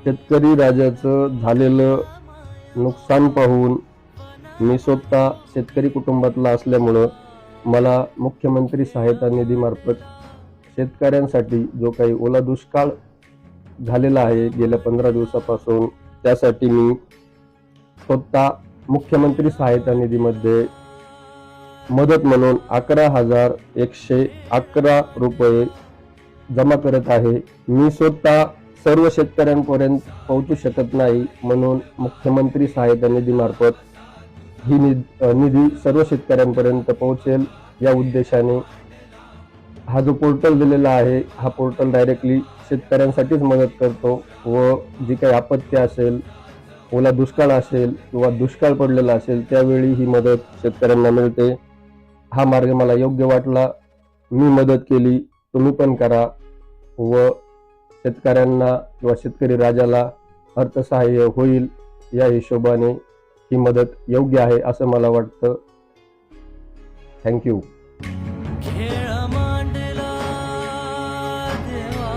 शेतकरी राजाचं झालेलं नुकसान पाहून मी स्वतः शेतकरी कुटुंबातला असल्यामुळं मला मुख्यमंत्री सहायता निधीमार्फत शेतकऱ्यांसाठी जो काही ओला दुष्काळ झालेला आहे गेल्या 15 दिवसापासून, त्यासाठी मी स्वतः मुख्यमंत्री सहायता निधीमध्ये मदत म्हणून 11,111 रुपये जमा करत आहे। मी स्वतः सर्व शेतकऱ्यांपर्यंत पोहोचू शकत नाही, म्हणून मुख्यमंत्री सहायता निधीमार्फत ही निधी सर्व शेतकऱ्यांपर्यंत पोहोचेल या उद्देशाने हा जो पोर्टल दिलेला आहे, हा पोर्टल डायरेक्टली शेतकऱ्यांसाठीच मदत करतो व जी काही आपत्ती असेल, ओला दुष्काळ असेल किंवा दुष्काळ पडलेला असेल, त्यावेळी ही मदत शेतकऱ्यांना मिळते। हा मार्ग मला योग्य वाटला, मी मदत केली, तुम्ही पण करा व शेतकऱ्यांना किंवा शेतकरी राजाला अर्थसहाय्य होईल या हिशोबाने ही मदत योग्य आहे असं मला वाटतं। थँक्यू। खेळ मांडला देवा